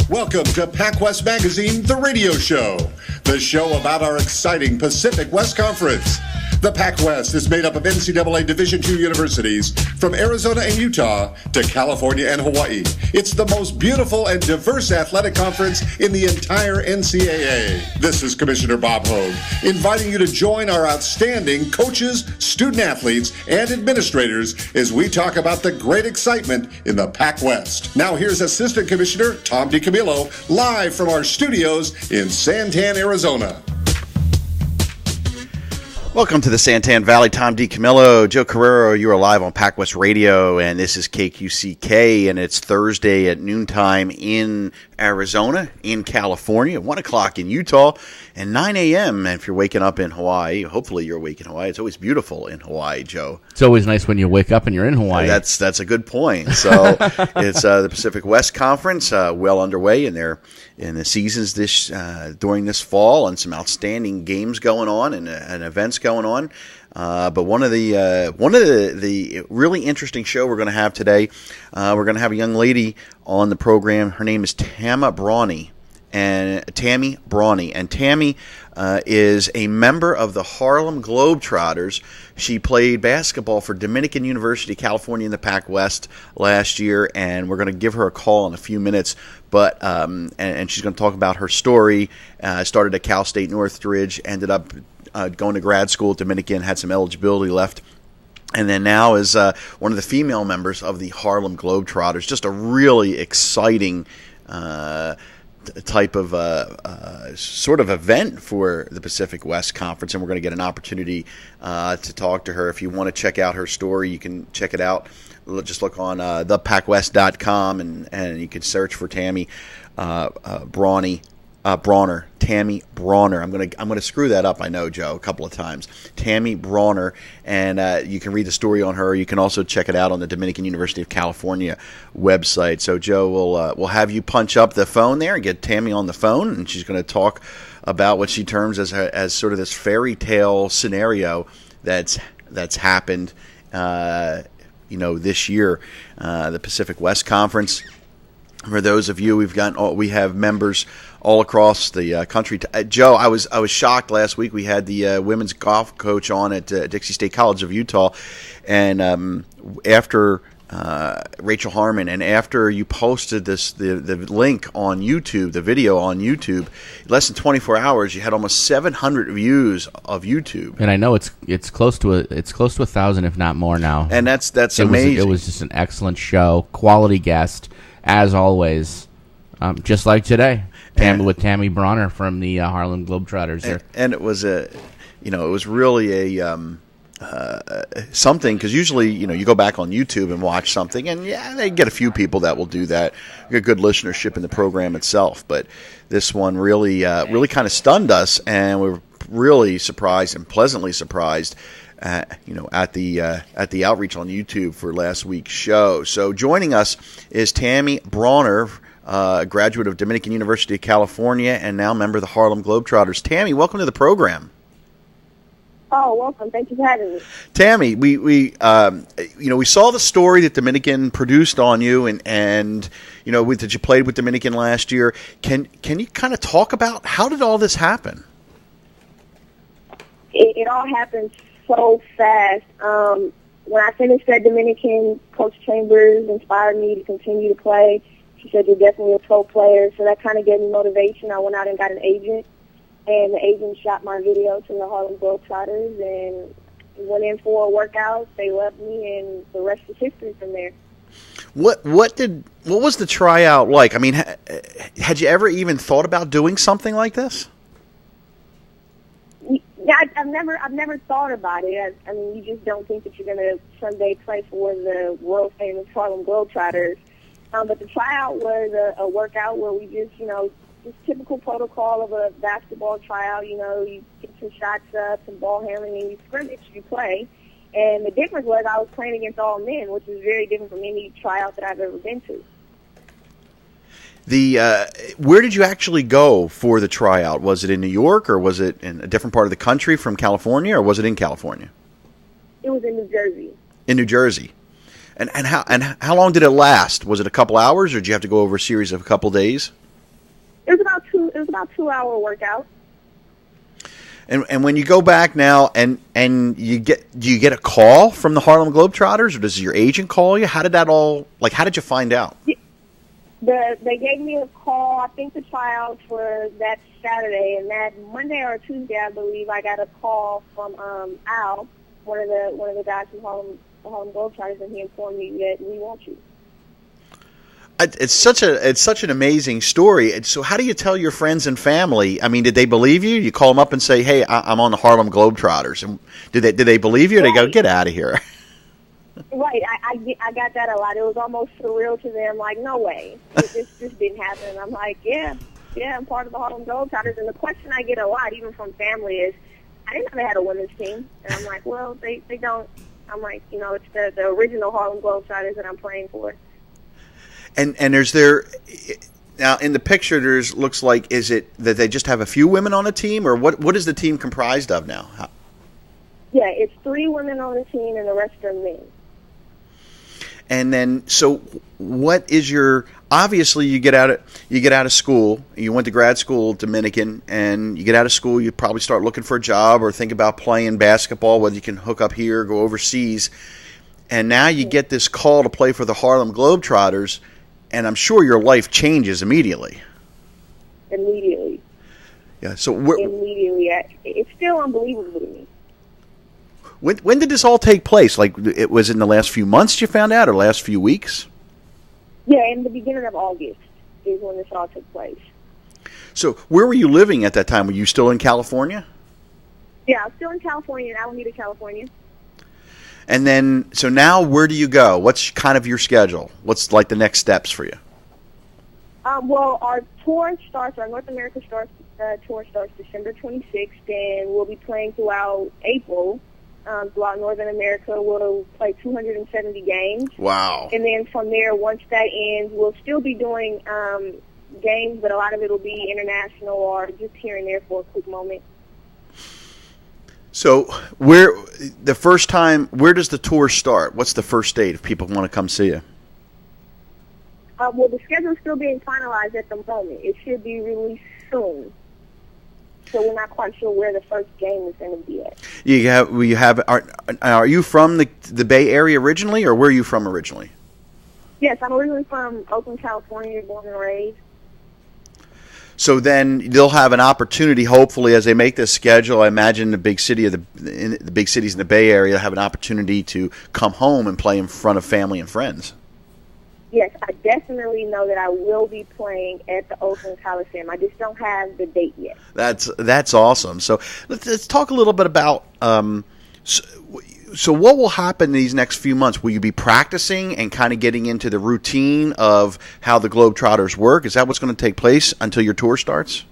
Welcome to PacWest Magazine, the radio show. The show about our exciting Pacific West Conference. The PacWest is made up of NCAA Division II universities from Arizona and Utah to California and Hawaii. It's the most beautiful and diverse athletic conference in the entire NCAA. This is Commissioner Bob Hogue, inviting you to join our outstanding coaches, student athletes, and administrators as we talk about the great excitement in the PacWest. Now here's Assistant Commissioner Tom Camillo, live from our studios in Santan, Arizona. Welcome to the Santan Valley. Tom Camillo, Joe Carrero. You are live on PacWest Radio, and this is KQCK, and it's Thursday at noontime in Arizona, in California, 1 o'clock in Utah, and 9 a.m. if you're waking up in Hawaii. Hopefully you're awake in Hawaii. It's always beautiful in Hawaii, Joe. It's always nice when you wake up and you're in Hawaii. That's a good point. So it's the Pacific West Conference, well underway in the seasons during this fall, and some outstanding games going on and events going on. But one of the really interesting show we're going to have today, we're going to have a young lady on the program. Her name is Tammy Brauny, and Tammy is a member of the Harlem Globetrotters. She played basketball for Dominican University, California, in the PacWest last year, and we're going to give her a call in a few minutes. But and she's going to talk about her story. Started at Cal State Northridge, ended up going to grad school at Dominican, had some eligibility left, and then now is one of the female members of the Harlem Globetrotters. Just a really exciting type of sort of event for the Pacific West Conference, and we're going to get an opportunity to talk to her. If you want to check out her story, you can check it out. Just look on thepacwest.com, and you can search for Tammy Brauner. Tammy Brauner. I'm gonna screw that up, I know, Joe, a couple of times. Tammy Brauner, and you can read the story on her. You can also check it out on the Dominican University of California website. So, Joe, we'll have you punch up the phone there and get Tammy on the phone, and she's going to talk about what she terms as sort of this fairy tale scenario that's happened, this year, the Pacific West Conference. For those of you, we have members all across the country. Joe, I was shocked last week. We had the women's golf coach on at Dixie State College of Utah, and after Rachel Harmon, and after you posted the link on YouTube, the video on YouTube, less than 24 hours, you had almost 700 views of YouTube. And I know it's close to 1,000, if not more now. And that's amazing. It was just an excellent show, quality guest. As always, just like today, with Tammy Brauner from the Harlem Globetrotters. And it was it was really a something, because usually you go back on YouTube and watch something, and they get a few people that will do that. You get good listenership in the program itself, but this one really kind of stunned us, and we're really surprised and pleasantly surprised. At the outreach on YouTube for last week's show. So joining us is Tammy Brauner, graduate of Dominican University of California and now member of the Harlem Globetrotters. Tammy, welcome to the program. Oh, welcome. Thank you for having me. Tammy, we saw the story that Dominican produced on you, and that you played with Dominican last year. Can you kind of talk about how did all this happen? It all happened so fast. When I finished at Dominican, Coach Chambers inspired me to continue to play. She said, "You're definitely a pro player." So that kind of gave me motivation. I went out and got an agent, and the agent shot my video to the Harlem Globetrotters, and went in for a workout. They loved me, and the rest is history from there. What was the tryout like? I mean, had you ever even thought about doing something like this? Yeah, I've never thought about it. I mean, you just don't think that you're going to someday play for the world famous Harlem Globetrotters. But the tryout was a workout where we just typical protocol of a basketball tryout. You get some shots up, some ball handling, and you scrimmage, you play. And the difference was I was playing against all men, which is very different from any tryout that I've ever been to. Where did you actually go for the tryout? Was it in New York, or was it in a different part of the country from California, or was it in California? It was in New Jersey. In New Jersey. And how long did it last? Was it a couple hours, or did you have to go over a series of a couple days? was about a 2-hour workout. And when you go back now and do you get a call from the Harlem Globetrotters, or does your agent call you? How did that all, like, how did you find out? They gave me a call. I think the tryouts were that Saturday, and that Monday or Tuesday, I believe, I got a call from Al, one of the guys from Harlem Globetrotters, and he informed me that we want you. It's such an amazing story. So how do you tell your friends and family? I mean, did they believe you? You call them up and say, "Hey, I'm on the Harlem Globetrotters," and did they believe you? Or they go, "Get out of here"? Right, I got that a lot. It was almost surreal to them, like, no way, this didn't happen. And I'm like, yeah, I'm part of the Harlem Globetrotters. And the question I get a lot, even from family, is, I didn't know they had a women's team. And I'm like, well, they don't. I'm like, it's the original Harlem Globetrotters that I'm playing for. And now in the picture, looks like, is it that they just have a few women on the team, or what is the team comprised of now? Yeah, it's 3 women on the team, and the rest are men. And then, so what is your? Obviously, you get out of school. You went to grad school, Dominican, and you get out of school. You probably start looking for a job or think about playing basketball, whether you can hook up here, or go overseas. And now you get this call to play for the Harlem Globetrotters, and I'm sure your life changes immediately. Immediately. Yeah. So immediately, it's still unbelievable to me. When did this all take place? Like, it was in the last few months you found out, or last few weeks? Yeah, in the beginning of August is when this all took place. So where were you living at that time? Were you still in California? Yeah, I was still in California, in Alameda, California. And then, so now where do you go? What's kind of your schedule? What's like the next steps for you? Well, our tour starts, our North America tour starts December 26th, and we'll be playing throughout April. Throughout Northern America, we'll play 270 games. Wow. And then from there, once that ends, we'll still be doing games, but a lot of it will be international or just here and there for a quick moment. So where does the tour start? What's the first date if people want to come see you? Well, the schedule's still being finalized at the moment. It should be released soon. So we're not quite sure where the first game is going to be at. Are you from the Bay Area originally, or where are you from originally? Yes, I'm originally from Oakland, California, born and raised. So then they'll have an opportunity, hopefully, as they make this schedule. I imagine the big cities in the Bay Area have an opportunity to come home and play in front of family and friends. Yes, I definitely know that I will be playing at the Oakland Coliseum. I just don't have the date yet. That's awesome. So let's talk a little bit about so what will happen in these next few months? Will you be practicing and kind of getting into the routine of how the Globetrotters work? Is that what's going to take place until your tour starts?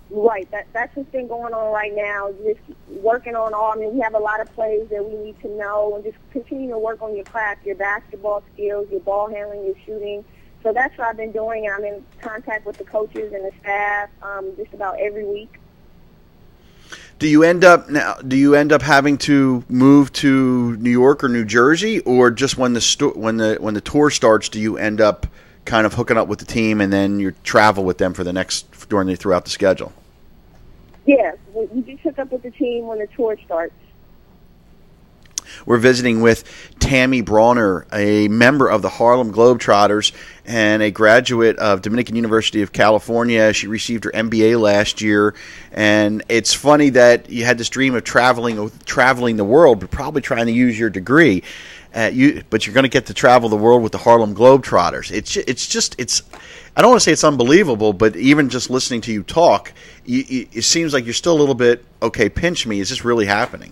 Right. That's what's been going on right now, just working on all. I mean, we have a lot of plays that we need to know, and just continue to work on your craft, your basketball skills, your ball handling, your shooting. So that's what I've been doing, and I'm in contact with the coaches and the staff just about every week. Do you end up having to move to New York or New Jersey, or just when the tour starts, do you end up kind of hooking up with the team and then you travel with them for throughout the schedule? Yeah, we just hook up with the team when the tour starts. We're visiting with Tammy Brauny, a member of the Harlem Globetrotters and a graduate of Dominican University of California. She received her MBA last year, and it's funny that you had this dream of traveling the world, but probably trying to use your degree. But you're going to get to travel the world with the Harlem Globetrotters. It's I don't want to say it's unbelievable, but even just listening to you talk, it seems like you're still a little bit, okay, pinch me. Is this really happening?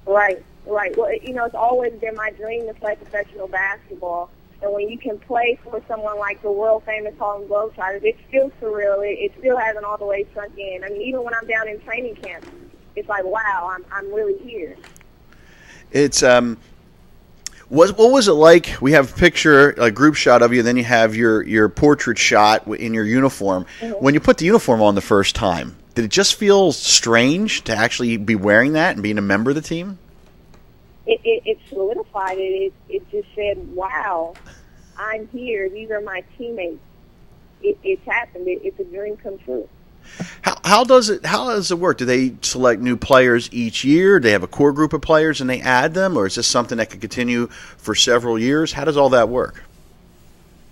Right. Well, it's always been my dream to play professional basketball. And when you can play for someone like the world-famous Harlem Globetrotters, it's still surreal. It still hasn't all the way sunk in. I mean, even when I'm down in training camp, it's like, wow, I'm really here. It's what was it like? We have a picture, a group shot of you, then you have your portrait shot in your uniform. Mm-hmm. When you put the uniform on the first time, did it just feel strange to actually be wearing that and being a member of the team? It solidified it. It just said, wow, I'm here. These are my teammates. it's happened. It's a dream come true. How does it work? Do they select new players each year? Do they have a core group of players and they add them, or is this something that could continue for several years? How does all that work?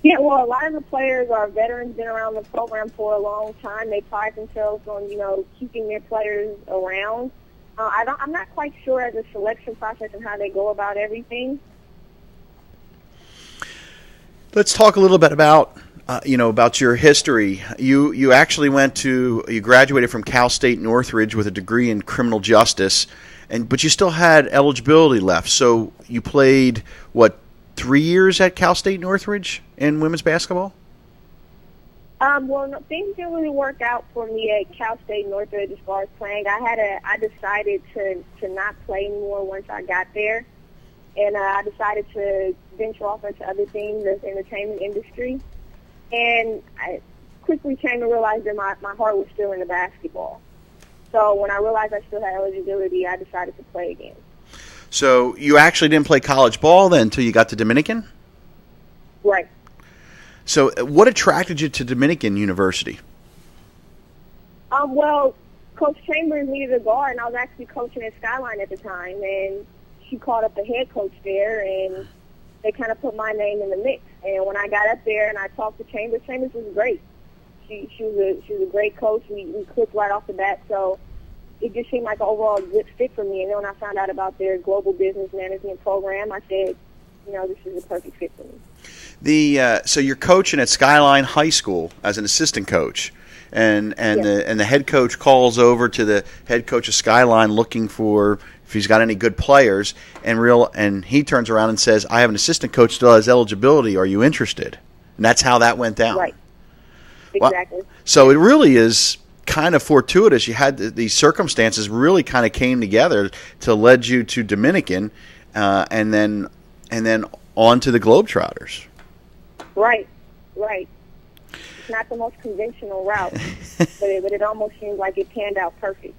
Yeah, well, a lot of the players are veterans, been around the program for a long time. They pride themselves on, keeping their players around. I'm not quite sure as a selection process and how they go about everything. Let's talk a little bit about your history. You actually you graduated from Cal State Northridge with a degree in criminal justice, but you still had eligibility left. So you played, 3 years at Cal State Northridge in women's basketball? Well, no, things didn't really work out for me at Cal State Northridge as far as playing. I decided to not play anymore once I got there, and I decided to venture off into other things, the entertainment industry. And I quickly came to realize that my heart was still in the basketball. So when I realized I still had eligibility, I decided to play again. So you actually didn't play college ball then until you got to Dominican? Right. So what attracted you to Dominican University? Well, Coach Chambers needed a guard, and I was actually coaching at Skyline at the time, and she called up the head coach there, and they kind of put my name in the mix. And when I got up there and I talked to Chambers was great. She was a great coach. We clicked right off the bat, so it just seemed like an overall good fit for me. And then when I found out about their global business management program, I said, this is a perfect fit for me. So you're coaching at Skyline High School as an assistant coach, and yes. the head coach calls over to the head coach of Skyline looking for if he's got any good players, and he turns around and says, "I have an assistant coach still has eligibility. Are you interested?" And that's how that went down. Right. Exactly. Well, so it really is kind of fortuitous. You had these circumstances really kind of came together to lead you to Dominican, and then on to the Globetrotters. Right. It's not the most conventional route, but it almost seems like it panned out perfect.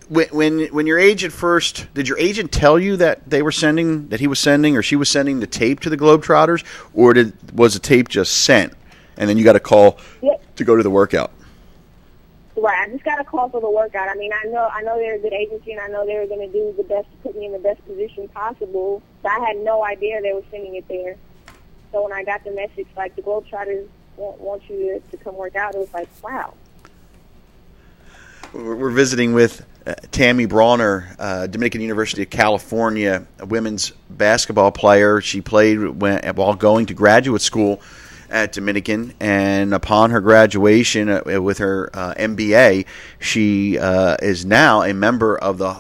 When your agent first, did your agent tell you that he was sending or she was sending the tape to the Globetrotters, or was the tape just sent and then you got a call to go to the workout? Right, I just got a call for the workout. I mean, I know they're a good agency, and I know they were going to do the best to put me in the best position possible. But I had no idea they were sending it there. So when I got the message, like, the Globetrotters want you to come work out, it was like, wow. We're visiting with Tammy Brauny, Dominican University of California, a women's basketball player. She played while going to graduate school at Dominican, and upon her graduation with her MBA, she is now a member of the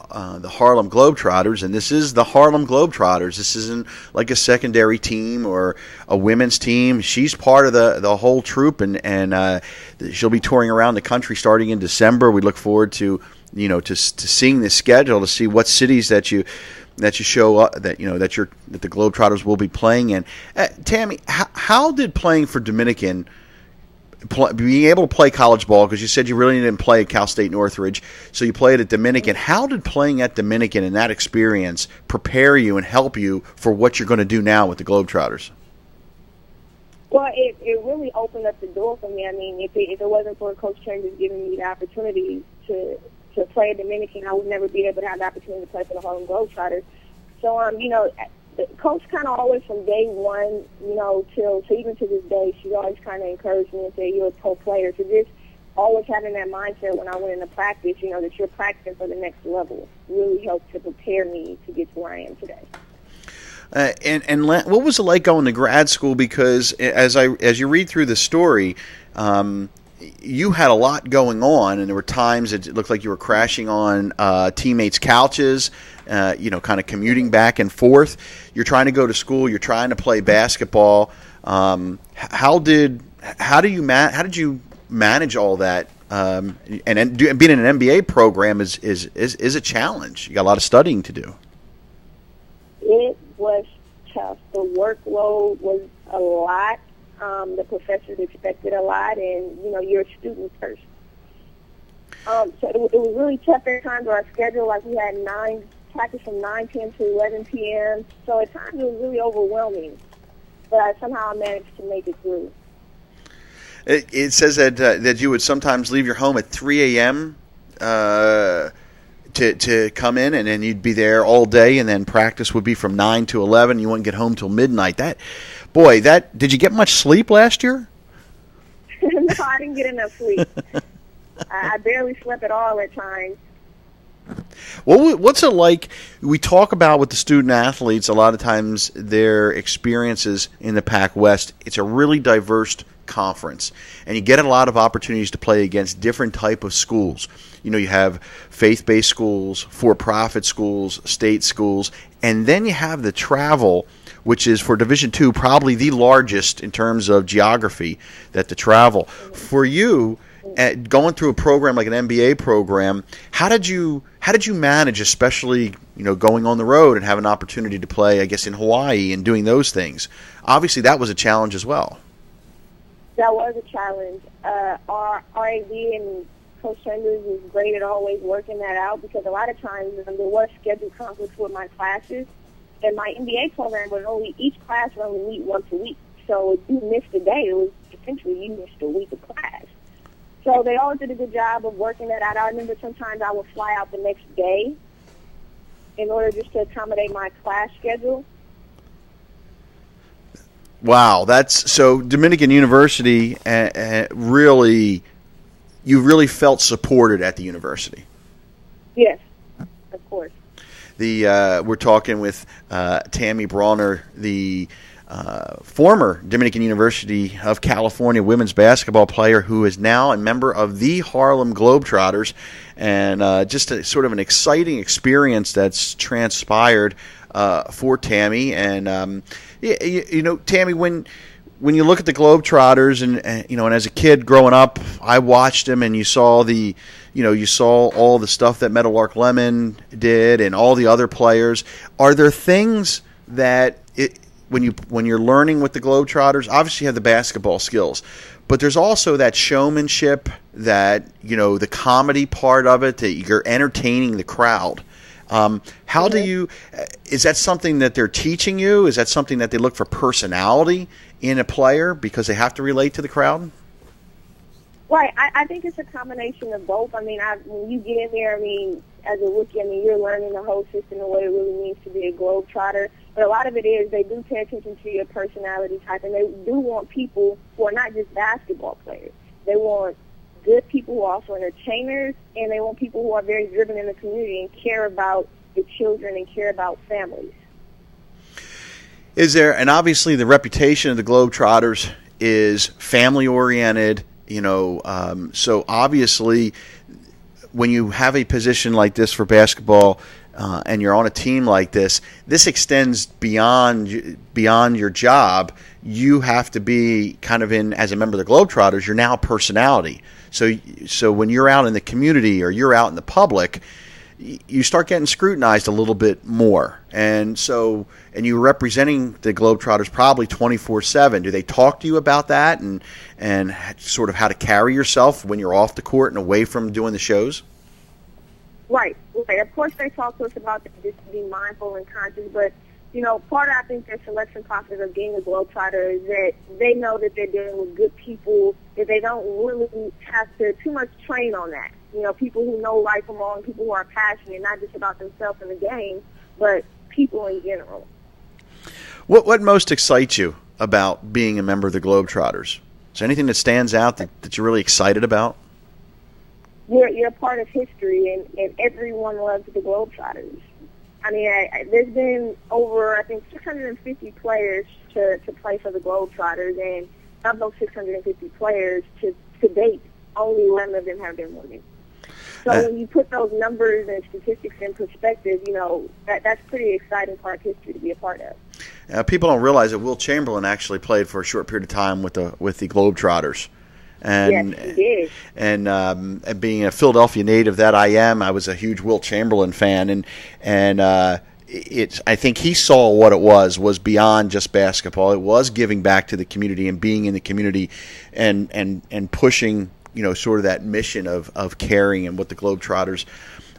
Harlem Globetrotters, and this is the Harlem Globetrotters. This isn't like a secondary team or a women's team. She's part of the whole troop, and she'll be touring around the country starting in December. We look forward to to seeing the schedule, to see what cities that you show up, that the Globetrotters will be playing in. Tammy, how did playing for Dominican, being able to play college ball, because you said you really didn't play at Cal State Northridge, so you played at Dominican. How did playing at Dominican and that experience prepare you and help you for what you're going to do now with the Globetrotters? Well, it really opened up the door for me. I mean, if it wasn't for Coach Chambers giving me the opportunity to play at Dominican, I would never be able to have the opportunity to play for the Harlem Globetrotters. So, the coach kind of always from day one, till even to this day, she always kind of encouraged me and said, "You're a pro player." So just always having that mindset when I went into practice, that you're practicing for the next level, really helped to prepare me to get to where I am today. And what was it like going to grad school? Because as you read through the story, you had a lot going on, and there were times it looked like you were crashing on teammates' couches, kind of commuting back and forth. You're trying to go to school. You're trying to play basketball. How did you manage all that? And being in an MBA program is a challenge. You got a lot of studying to do. It was tough. The workload was a lot. The professors expected a lot, and, you're a student first. So it was really tough at times. Our schedule, like we had practice from 9 p.m. to 11 p.m., so at times it was really overwhelming. But somehow I managed to make it through. It says that you would sometimes leave your home at 3 a.m. To come in, and then you'd be there all day, and then practice would be from 9 to 11. You wouldn't get home till midnight. Did you get much sleep last year? No, I didn't get enough sleep. I barely slept at all at times. Well, what's it like? We talk about with the student athletes a lot of times their experiences in the PacWest. It's a really diverse conference, and you get a lot of opportunities to play against different type of schools. You know, you have faith-based schools, for-profit schools, state schools, and then you have the travel, which is for Division II probably the largest in terms of geography that the travel. For you, going through a program like an MBA program, how did you manage, especially going on the road and have an opportunity to play, I guess, in Hawaii and doing those things? Obviously, that was a challenge as well. That was a challenge. Our RAD and Coach Chambers was great at always working that out, because a lot of times there was scheduled conflicts with my classes, and my MBA program each class would only meet once a week. So if you missed a day, it was essentially you missed a week of class. So they always did a good job of working that out. I remember sometimes I would fly out the next day in order just to accommodate my class schedule. Wow, that's so Dominican University. You really felt supported at the university. Yes, of course. We're talking with Tammy Brauny, the former Dominican University of California women's basketball player who is now a member of the Harlem Globetrotters, and just sort of an exciting experience that's transpired for Tammy. And Tammy, when you look at the Globetrotters, and as a kid growing up, I watched them, and you saw all the stuff that Meadowlark Lemon did and all the other players. Are there things that when you're learning with the Globetrotters, obviously you have the basketball skills, but there's also that showmanship, that the comedy part of it, that you're entertaining the crowd. Is that something that they're teaching you? Is that something that they look for personality in a player because they have to relate to the crowd? Right. I think it's a combination of both. When you get in there, as a rookie, you're learning the whole system and what it really means to be a Globetrotter. But a lot of it is they do pay attention to your personality type, and they do want people who are not just basketball players. They want good people who are also entertainers, and they want people who are very driven in the community and care about the children and care about families. And obviously the reputation of the Globetrotters is family-oriented, so obviously when you have a position like this for basketball, and you're on a team like this extends beyond your job. You have to be kind of as a member of the Globetrotters, you're now a personality. So when you're out in the community or you're out in the public, you start getting scrutinized a little bit more. And you're representing the Globetrotters probably 24/7. Do they talk to you about that and sort of how to carry yourself when you're off the court and away from doing the shows? Right. Of course, they talk to us about just to be mindful and conscious, but, part of, I think, their selection process of being a Globetrotter is that they know that they're dealing with good people, that they don't really have to too much train on that. People who know right from wrong, people who are passionate, not just about themselves in the game, but people in general. What most excites you about being a member of the Globetrotters? Is there anything that stands out that you're really excited about? You're a part of history, and everyone loves the Globetrotters. There's been over, I think, 650 players to play for the Globetrotters, and of those 650 players to date, only 11 of them have been women. So when you put those numbers and statistics in perspective, that's pretty exciting part of history to be a part of. People don't realize that Will Chamberlain actually played for a short period of time with the Globetrotters. And, yes, he did. And being a Philadelphia native that I am, I was a huge Will Chamberlain fan, and I think he saw what it was beyond just basketball. It was giving back to the community and being in the community, and pushing sort of that mission of caring and what the Globetrotters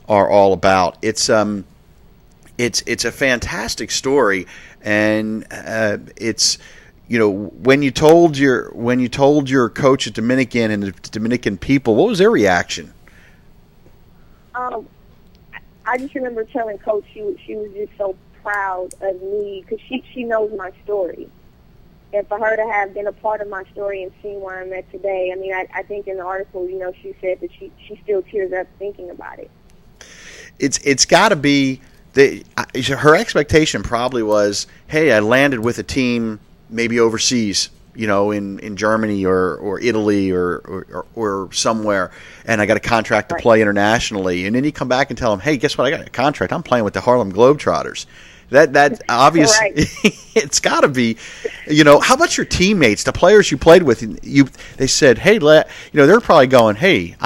are all about. It's a fantastic story, and it's when you told your coach at Dominican and the Dominican people, what was their reaction? I just remember telling Coach she was just so proud of me because she knows my story. And for her to have been a part of my story and seen where I'm at today, I mean, I think in the article, she said that she still tears up thinking about it. It's got to be her expectation probably was, hey, I landed with a team maybe overseas, in Germany or Italy or somewhere, and I got a contract to play internationally. And then you come back and tell them, hey, guess what? I got a contract. I'm playing with the Harlem Globetrotters. That obviously, it's got to be, how about your teammates, the players you played with? They said, hey, they're probably going, hey,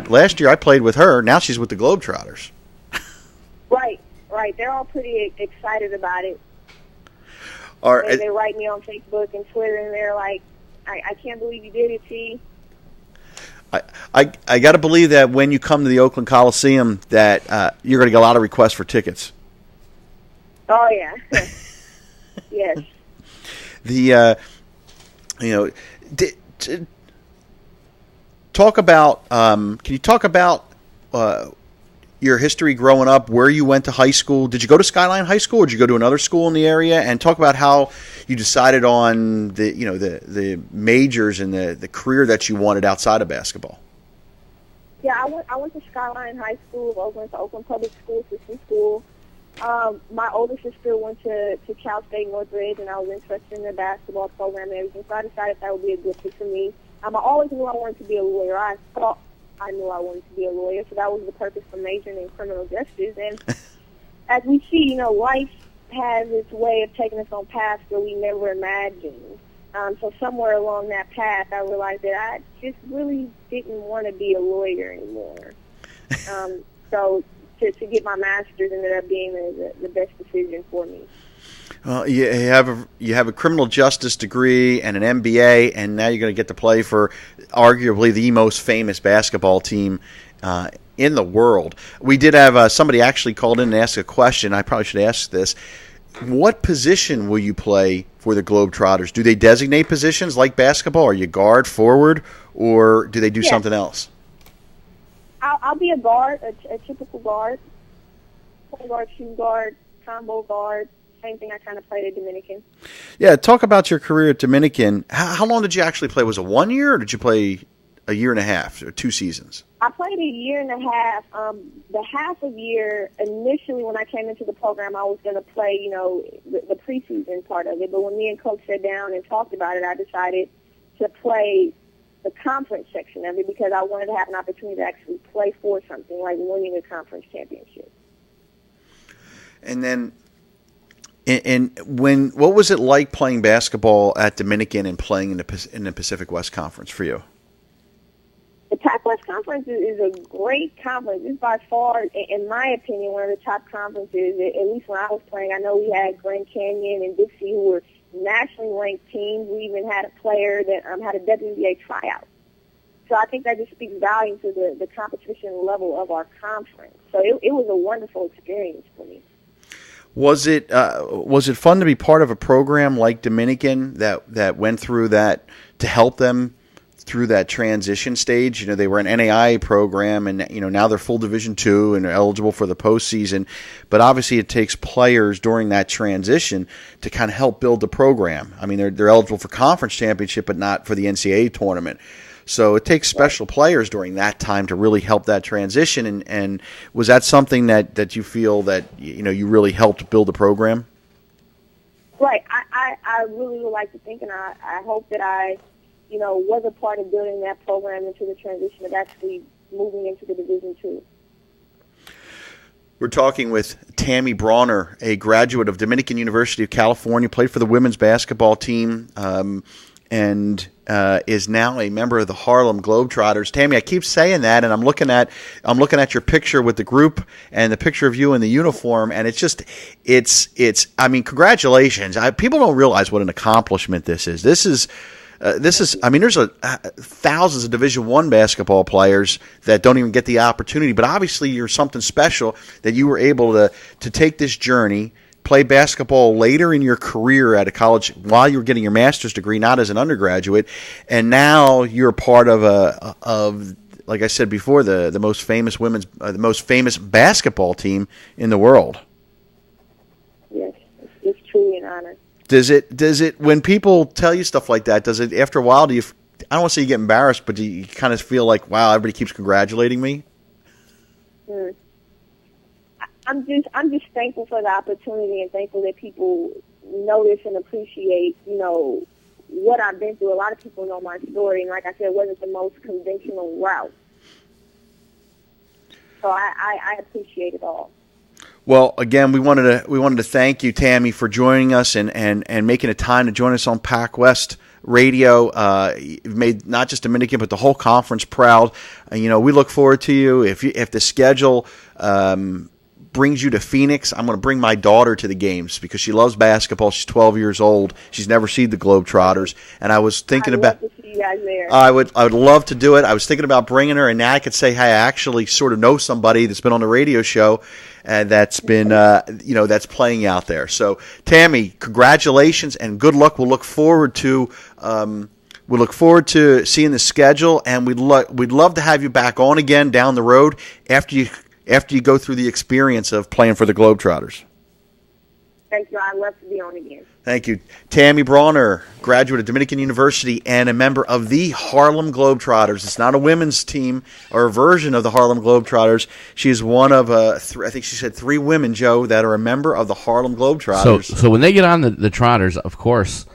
last year I played with her. Now she's with the Globetrotters. Right. They're all pretty excited about it. They write me on Facebook and Twitter, and they're like, I can't believe you did it, T. I got to believe that when you come to the Oakland Coliseum that you're going to get a lot of requests for tickets. Oh, yeah. Yes. Talk about, can you talk about your history growing up, where you went to high school? Did you go to Skyline High School, or did you go to another school in the area? And talk about how you decided on the majors and the career that you wanted outside of basketball. Yeah, I went to Skyline High School. I went to Oakland Public School, system school. My older sister went to Cal State Northridge, and I was interested in the basketball program and everything, so I decided that would be a good fit for me. I always knew I wanted to be a lawyer. I thought I knew I wanted to be a lawyer, so that was the purpose for majoring in criminal justice. And as we see, life has its way of taking us on paths that we never imagined. So somewhere along that path, I realized that I just really didn't want to be a lawyer anymore. So to get my master's ended up being the best decision for me. Well, you have a criminal justice degree and an MBA, and now you're going to get to play for arguably the most famous basketball team in the world. We did have somebody actually called in and asked a question. I probably should ask this. What position will you play for the Globetrotters? Do they designate positions like basketball? Are you guard, forward, or do they do something else? I'll be a guard, a typical guard, point guard, shoot guard, combo guard. Same thing I kind of played at Dominican. Yeah, talk about your career at Dominican. How long did you actually play? Was it 1 year, or did you play a year and a half, or 2 seasons? I played a year and a half. The half a year, initially when I came into the program, I was going to play, the preseason part of it. But when me and Coach sat down and talked about it, I decided to play the conference section of it because I wanted to have an opportunity to actually play for something, like winning a conference championship. And then... And what was it like playing basketball at Dominican and playing in the Pacific West Conference for you? The PacWest Conference is a great conference. It's by far, in my opinion, one of the top conferences. At least when I was playing, I know we had Grand Canyon and Dixie, who were nationally ranked teams. We even had a player that had a WNBA tryout. So I think that just speaks volume to the competition level of our conference. So it was a wonderful experience for me. Was it fun to be part of a program like Dominican that went through that to help them through that transition stage? They were an NAIA program, and now they're full Division II and are eligible for the postseason. But obviously, it takes players during that transition to kind of help build the program. I mean, they're eligible for conference championship, but not for the NCAA tournament. So it takes special players during that time to really help that transition. And was that something that you feel that you really helped build the program? Right. I really would like to think, and I hope that I, was a part of building that program into the transition of actually moving into the Division II. We're talking with Tammy Brauny, a graduate of Dominican University of California, played for the women's basketball team, and is now a member of the Harlem Globetrotters. Tammy, I keep saying that, and I'm looking at your picture with the group and the picture of you in the uniform, and it's. I mean, congratulations! People don't realize what an accomplishment this is. This is. I mean, there's thousands of Division I basketball players that don't even get the opportunity, but obviously you're something special that you were able to take this journey, play basketball later in your career at a college while you were getting your master's degree, not as an undergraduate, and now you're part of like I said before, the most famous the most famous basketball team in the world. Yes, it's truly an honor. Does it when people tell you stuff like that? Does it after a while? I don't want to say you get embarrassed, but do you kind of feel like, wow, everybody keeps congratulating me? I'm just thankful for the opportunity and thankful that people notice and appreciate, what I've been through. A lot of people know my story, and like I said, it wasn't the most conventional route. So I appreciate it all. Well, again, we wanted to thank you, Tammy, for joining us and making a time to join us on PacWest Radio. You've made not just Dominican but the whole conference proud. We look forward to you. If the schedule brings you to Phoenix, I'm going to bring my daughter to the games because she loves basketball. She's 12 years old. She's never seen the Globetrotters, and I was thinking about. I'd love to see you guys there. I would love to do it. I was thinking about bringing her, and now I could say, hey, I actually sort of know somebody that's been on the radio show, and that's been that's playing out there. So, Tammy, congratulations and good luck. We'll look forward to seeing the schedule, and we'd love to have you back on again down the road after you go through the experience of playing for the Globetrotters. Thank you. I'd love to be on again. Thank you. Tammy Brauny, graduate of Dominican University and a member of the Harlem Globetrotters. It's not a women's team or a version of the Harlem Globetrotters. She is one of, I think she said 3 women, Joe, that are a member of the Harlem Globetrotters. So when they get on the Trotters, of course,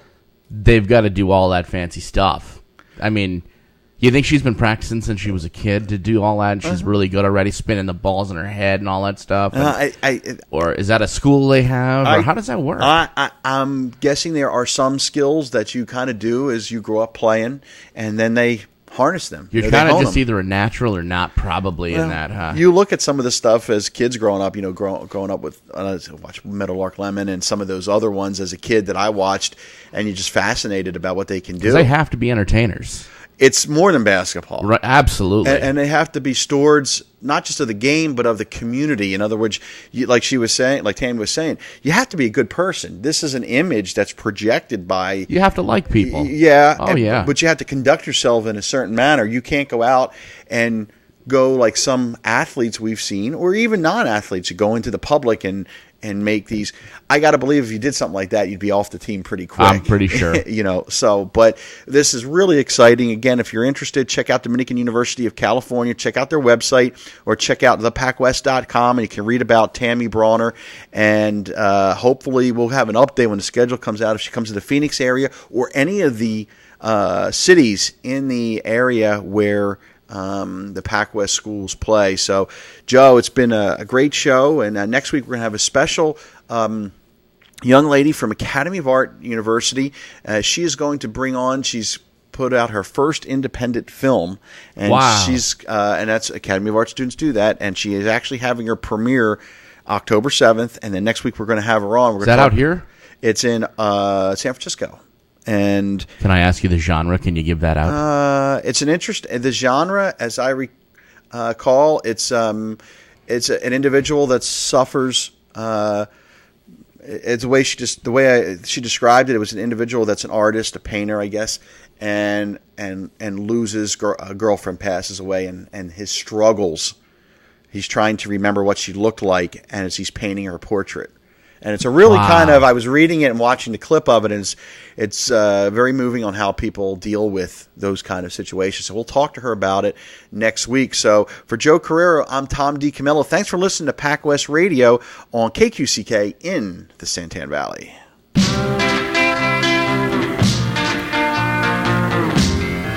they've got to do all that fancy stuff. I mean, you think she's been practicing since she was a kid to do all that, and she's really good already, spinning the balls in her head and all that stuff? Or is that a school they have, or how does that work? I'm guessing there are some skills that you kind of do as you grow up playing, and then they harness them. You're kind of just either a natural or not, probably, in that, huh? You look at some of the stuff as kids growing up, growing up with, watch Meadowlark Lemon and some of those other ones as a kid that I watched, and you're just fascinated about what they can do. They have to be entertainers. It's more than basketball. Right, absolutely. And they have to be stewards, not just of the game, but of the community. In other words, like Tammy was saying, you have to be a good person. This is an image that's projected by... You have to like people. Yeah. Oh, yeah. But you have to conduct yourself in a certain manner. You can't go out and go like some athletes we've seen, or even non-athletes who go into the public and make these. I got to believe if you did something like that, you'd be off the team pretty quick. I'm pretty sure. But this is really exciting. Again, if you're interested, check out Dominican University of California. Check out their website, or check out thepacwest.com, and you can read about Tammy Brauny. And hopefully we'll have an update when the schedule comes out if she comes to the Phoenix area or any of the cities in the area where the PacWest schools play. So, Joe, it's been a great show, and next week we're going to have a special young lady from Academy of Art University. She is going to bring on, she's put out her first independent film, and wow. She's and that's Academy of Art students do that, and she is actually having her premiere October 7th, and then next week we're going to have her on. Is that out here? It's in San Francisco. And can I ask you the genre? Can you give that out? It's an interest. The genre, as I recall, it's an individual that suffers. It's the way she described it. It was an individual that's an artist, a painter, I guess, and loses a girlfriend, passes away, and his struggles. He's trying to remember what she looked like, and as he's painting her portrait. And it's a really kind of, I was reading it and watching the clip of it, and it's very moving on how people deal with those kind of situations. So we'll talk to her about it next week. So for Joe Carrero, I'm Tom D. Camillo. Thanks for listening to PacWest Radio on KQCK in the Santan Valley.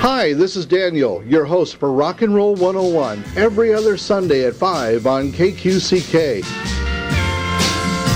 Hi, this is Daniel, your host for Rock and Roll 101, every other Sunday at 5 on KQCK.